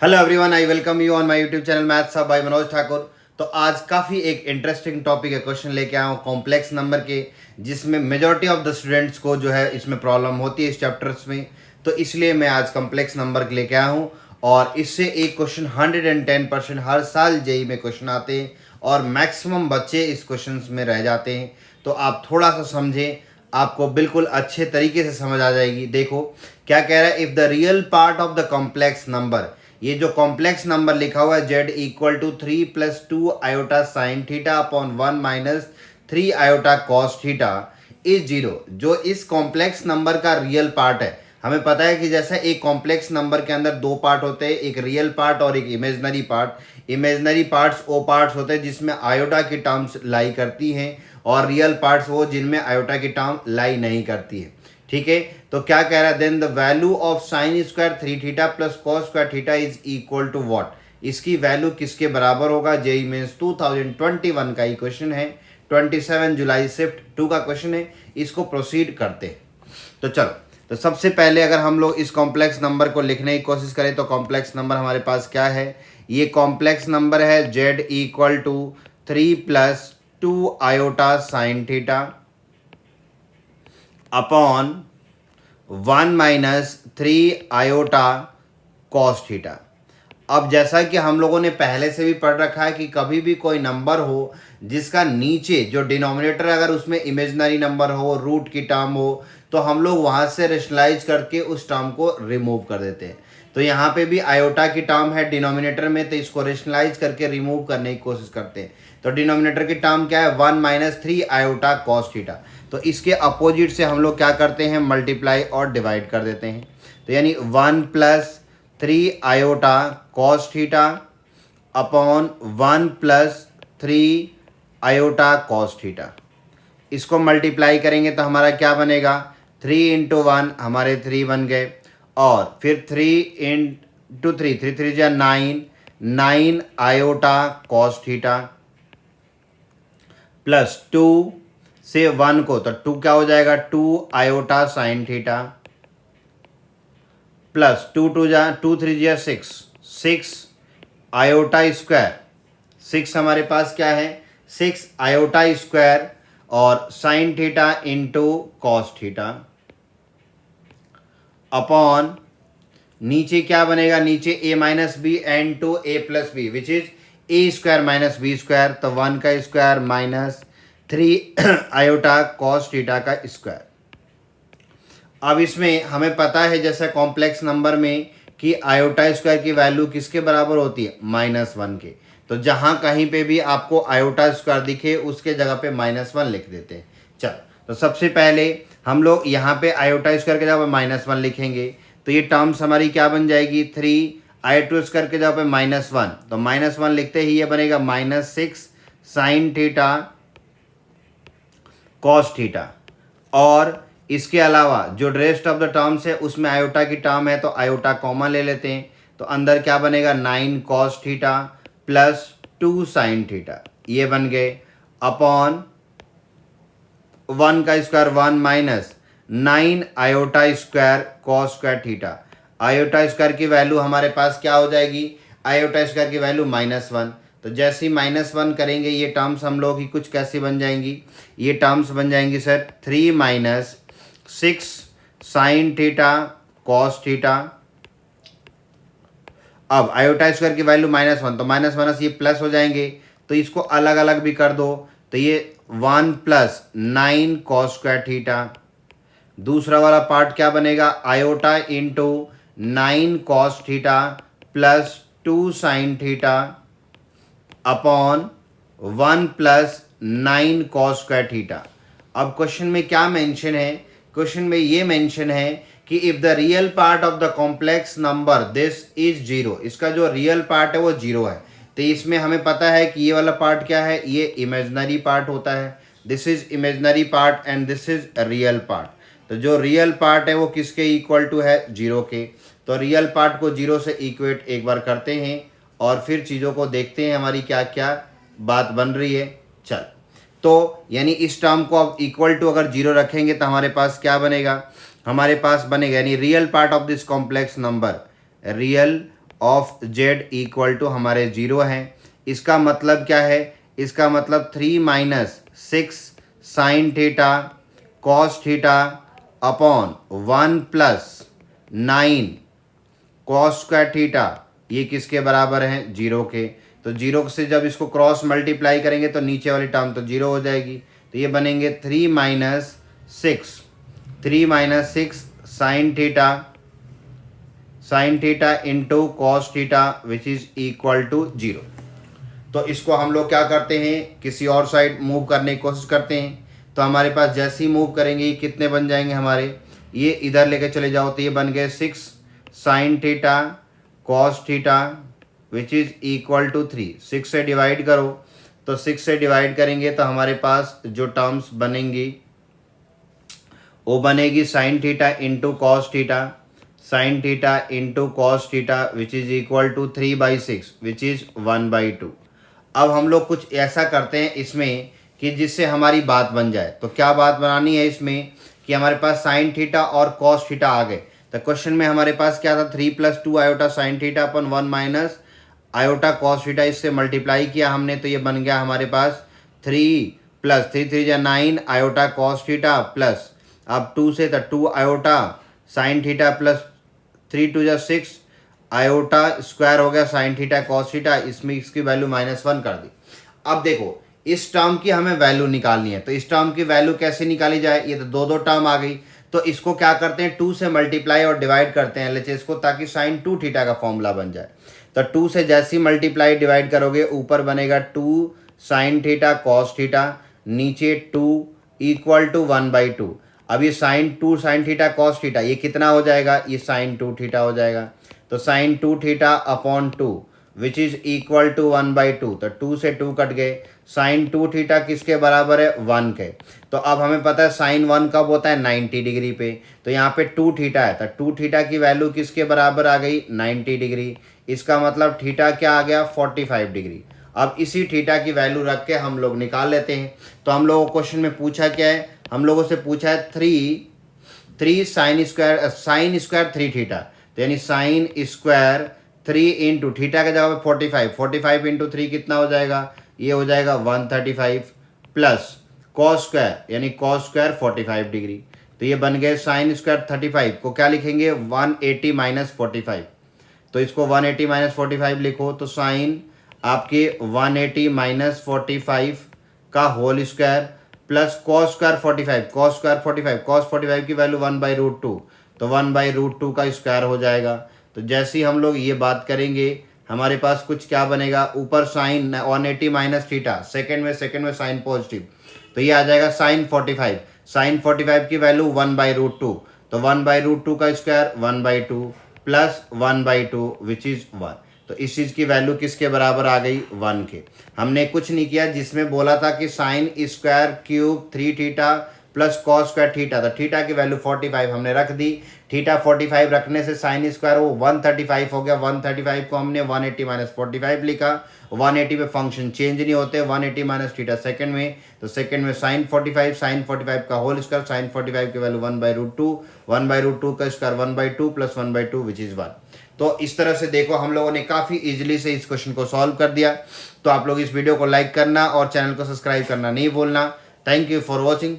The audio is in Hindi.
Hello everyone, I welcome you on my YouTube channel Maths Hub by Manoj Thakur. तो आज काफ़ी एक इंटरेस्टिंग टॉपिक है, क्वेश्चन लेके आया हूँ कॉम्प्लेक्स नंबर के, जिसमें मेजॉरिटी ऑफ द स्टूडेंट्स को जो है इसमें प्रॉब्लम होती है इस चैप्टर्स में। तो इसलिए मैं आज कॉम्प्लेक्स नंबर लेके आया हूँ और इससे एक क्वेश्चन 110% हर साल जेई में क्वेश्चन आते हैं और मैक्सिमम बच्चे इस क्वेश्चन में रह जाते हैं। तो आप थोड़ा सा समझें, आपको बिल्कुल अच्छे तरीके से समझ आ जाएगी। देखो क्या कह रहा है, if the real part of the complex number, ये जो कॉम्प्लेक्स नंबर लिखा हुआ है z equal to 3+2 iota sine theta upon 1 minus 3 iota cos theta is zero, जो इस कॉम्प्लेक्स नंबर का रियल पार्ट है। हमें पता है कि जैसे एक कॉम्प्लेक्स नंबर के अंदर दो पार्ट होते हैं, एक रियल पार्ट और एक इमेजनरी पार्ट। इमेजनरी पार्ट्स वो पार्ट्स होते हैं जिसमें आयोटा की टर्म्स लाई करती हैं और रियल पार्ट्स वो जिनमें आयोटा की टर्म लाई नहीं करती है। ठीक है, तो क्या कह रहा है, then the value of sine square 3 theta plus cos square theta is equal to what. इसकी वैल्यू किसके बराबर होगा? जेई मीन्स 2021 का ही क्वेश्चन है, 27 जुलाई शिफ्ट 2 का क्वेश्चन है। इसको प्रोसीड करते हैं। तो चलो, तो सबसे पहले अगर हम लोग इस कॉम्प्लेक्स नंबर को लिखने की कोशिश करें तो कॉम्प्लेक्स नंबर हमारे पास क्या है? ये कॉम्प्लेक्स नंबर है z equal to 3+2 iota sine theta upon 1 minus 3 iota cos theta. अब जैसा कि हम लोगों ने पहले से भी पढ़ रखा है कि कभी भी कोई नंबर हो जिसका नीचे जो डिनोमिनेटर अगर उसमें इमेजिनरी नंबर हो, रूट की टर्म हो, तो हम लोग वहाँ से रेशनलाइज करके उस टर्म को रिमूव कर देते हैं। तो यहाँ पे भी आयोटा की टर्म है डिनोमिनेटर में, तो इसको रेशनलाइज करके रिमूव करने की कोशिश करते हैं। तो डिनोमिनेटर की टर्म क्या है? 1 माइनस 3 आयोटा कॉस थीटा। तो इसके अपोजिट से हम लोग क्या करते हैं? मल्टीप्लाई और डिवाइड कर देते हैं। तो यानी 1+3 iota cos theta upon 1+3 iota cos theta. इसको मल्टीप्लाई करेंगे तो हमारा क्या बनेगा? 3 इंटू 1 हमारे 3 बन गए, और फिर 3 इंटू 3, 3 3 जा 9, 9 आयोटा कॉस थीटा प्लस 2 से 1 को, तो 2 क्या हो जाएगा? 2 आयोटा साइन थीटा प्लस 2 2 जा 2 3 जा 6, 6 आयोटा स्क्वायर। 6 हमारे पास क्या है? 6 आयोटा स्क्वायर और sine theta into cos theta upon नीचे क्या बनेगा? नीचे a minus B and to a plus B which is a square minus B square. तो 1 का square minus 3 iota cos theta का स्क्वायर। अब इसमें हमें पता है जैसे कॉम्प्लेक्स नंबर में कि आयोटा स्क्वायर की वैल्यू किसके बराबर होती है? -1 के। तो जहाँ कहीं पे भी आपको आयोटा स्क्वायर दिखे उसके जगह पे -1 लिख देते हैं। चलो, तो सबसे पहले हम लोग यहाँ पे आयोटा स्क्वायर के जगह पे -1 लिखेंगे, तो ये टर्म्स हमारी क्या बन जाएगी? 3 आयोटा स्क्वायर के जगह पे -1, तो -1 लिखते ही ये बनेगा -6 साइन थीटा कॉस थीटा। और इसके अलावा जो रेस्ट ऑफ द टर्म्स है उसमें आयोटा की टर्म है तो आयोटा कॉमन ले लेते हैं, तो अंदर क्या बनेगा? 9 cos theta plus 2 sine theta, ये बन गए अपॉन 1 का square 1 minus 9 iota square cos square theta. Iota square की वैल्यू हमारे पास क्या हो जाएगी? आयोटा स्क्वायर की वैल्यू -1। तो जैसे ही -1 करेंगे ये टर्म्स हम लोग की कुछ कैसी बन जाएंगी? ये टर्म्स बन जाएंगी sir 3 minus 6 sine theta cos theta. अब आयोटा स्क्वायर की वैल्यू -1, तो माइनस माइनस ये प्लस हो जाएंगे, तो इसको अलग अलग भी कर दो, तो ये 1 प्लस 9 कॉस स्क्वायर थीटा। दूसरा वाला पार्ट क्या बनेगा? Iota into 9 cos theta plus 2 sine theta upon 1 plus 9 cos square theta. अब क्वेश्चन में क्या मेंशन है? क्वेश्चन में ये मेंशन है कि if the real part of the complex number this is zero, इसका जो रियल पार्ट है वो जीरो है। तो इसमें हमें पता है कि ये वाला पार्ट क्या है? ये इमेजिनरी पार्ट होता है। This is imaginary part and this is real part. तो जो रियल पार्ट है वो किसके इक्वल टू है? जीरो के। तो रियल पार्ट को जीरो से इक्वेट एक बार करते हैं और फिर चीज़ों को देखते हैं हमारी क्या क्या बात बन रही है। चल, तो यानी इस टर्म को अब इक्वल टू अगर जीरो रखेंगे तो हमारे पास क्या बनेगा? हमारे पास बनेगा यानी real part of this complex number, real of Z equal to हमारे 0 है। इसका मतलब क्या है, इसका मतलब 3 minus 6 sine theta cos theta upon 1 plus 9 cos square theta, ये किसके बराबर है, 0 के। तो 0 से जब इसको क्रॉस मल्टीप्लाई करेंगे तो नीचे वाली टर्म तो 0 हो जाएगी। तो ये बनेंगे 3 minus 6 sine theta into cos theta which is equal to 0। तो इसको हम लोग क्या करते हैं, किसी और साइड मूव करने की कोशिश करते हैं। तो हमारे पास जैसे ही मूव करेंगे ये कितने बन जाएंगे हमारे, ये इधर लेके चले जाओ तो ये बन गए 6 sine theta cos theta which is equal to 3। 6 से डिवाइड करो, तो 6 से डिवाइड करेंगे तो हमारे पास जो टर्म्स बनेंगी वो बनेगी sine theta into cos theta, sine theta into cos theta which is equal to 3/6 which is 1/2। अब हम लोग कुछ ऐसा करते हैं इसमें कि जिससे हमारी बात बन जाए। तो क्या बात बनानी है इसमें कि हमारे पास साइन थीटा और कॉस थीटा आ गए। तो क्वेश्चन में हमारे पास क्या था, 3 + 2 आयोटा साइन थीटा अपन 1 माइनस आयोटा कॉस थीटा, इससे मल्टीप्लाई किया हमने तो ये बन गया हमारे पास 3 + 3 3 = 9 आयोटा कॉस थीटा प्लस अब 2 से तो 2 iota sine theta plus 3 2 = 6 iota square हो गया साइन थीटा कॉस थीटा, इसमें इसकी वैल्यू -1 कर दी। अब देखो इस टर्म की हमें वैल्यू निकालनी है। तो इस टर्म की वैल्यू कैसे निकाली जाए, ये तो दो टर्म आ गई। तो इसको क्या करते हैं, 2 से मल्टीप्लाई और डिवाइड करते हैं LHS को, ताकि साइन 2 थीटा का फॉर्मूला बन जाए। तो 2 से जैसी मल्टीप्लाई डिवाइड करोगे ऊपर बनेगा 2 साइन थीटा कॉस थीटा, नीचे 2 इक्वल टू 1/2। अब ये sine 2 sine theta cos theta ये कितना हो जाएगा, ये साइन 2 थीटा हो जाएगा। तो sine 2 theta upon 2 which is equal to 1/2। तो 2 से 2 कट गए। साइन 2 थीटा किसके बराबर है, 1 के। तो अब हमें पता है साइन 1 कब होता है, 90 डिग्री पे। तो यहाँ पे 2 थीटा है, तो 2 थीटा की वैल्यू किसके बराबर आ गई, 90 डिग्री। इसका मतलब थीटा क्या आ गया, 45 डिग्री। अब इसी थीटा की वैल्यू रख के हम लोग निकाल लेते हैं। तो हम लोगों को क्वेश्चन में पूछा क्या है, हम लोगों से पूछा है 3 साइन स्क्वायर 3 थीटा। तो यानी साइन स्क्वायर 3 इंटू थीटा के जगह पे 45 इंटू 3 कितना हो जाएगा, ये हो जाएगा 135 प्लस कॉस स्क्वायर यानी कॉस स्क्वायर 45 डिग्री। तो ये बन गए साइन स्क्वायर 35 को क्या लिखेंगे, 180 - 45। तो इसको 180 - 45 लिखो तो साइन आपके 180 - 45 का whole square plus cos square 45 cos 45 की वैल्यू 1/√2। तो 1/√2 का स्क्वायर हो जाएगा। तो जैसे ही हम लोग ये बात करेंगे हमारे पास कुछ क्या बनेगा, ऊपर साइन 180 - थीटा, सेकंड में साइन पॉजिटिव, तो ये आ जाएगा साइन 45 की वैल्यू 1/√2। तो 1/√2 का स्क्वायर 1/2 प्लस 1/2 विच इज 1। तो इस चीज़ की वैल्यू किसके बराबर आ गई, 1 के। हमने कुछ नहीं किया, जिसमें बोला था कि sine square cube 3 theta plus cos square theta, तो थीटा की वैल्यू 45 हमने रख दी। थीटा 45 रखने से साइन स्क्वायर वो 135 हो गया। 135 को हमने 180 - 45 लिखा। 180 पे फंक्शन चेंज नहीं होते, 180 - थीटा सेकंड में, तो सेकंड में साइन 45 का होल स्क्वायर, साइन 45 की वैल्यू 1/√2 का स्क्वायर 1/2 प्लस 1/2 विच इज 1। तो इस तरह से देखो हम लोगों ने काफ़ी इजीली से इस क्वेश्चन को सॉल्व कर दिया। तो आप लोग इस वीडियो को लाइक करना और चैनल को सब्सक्राइब करना नहीं भूलना। Thank you for watching.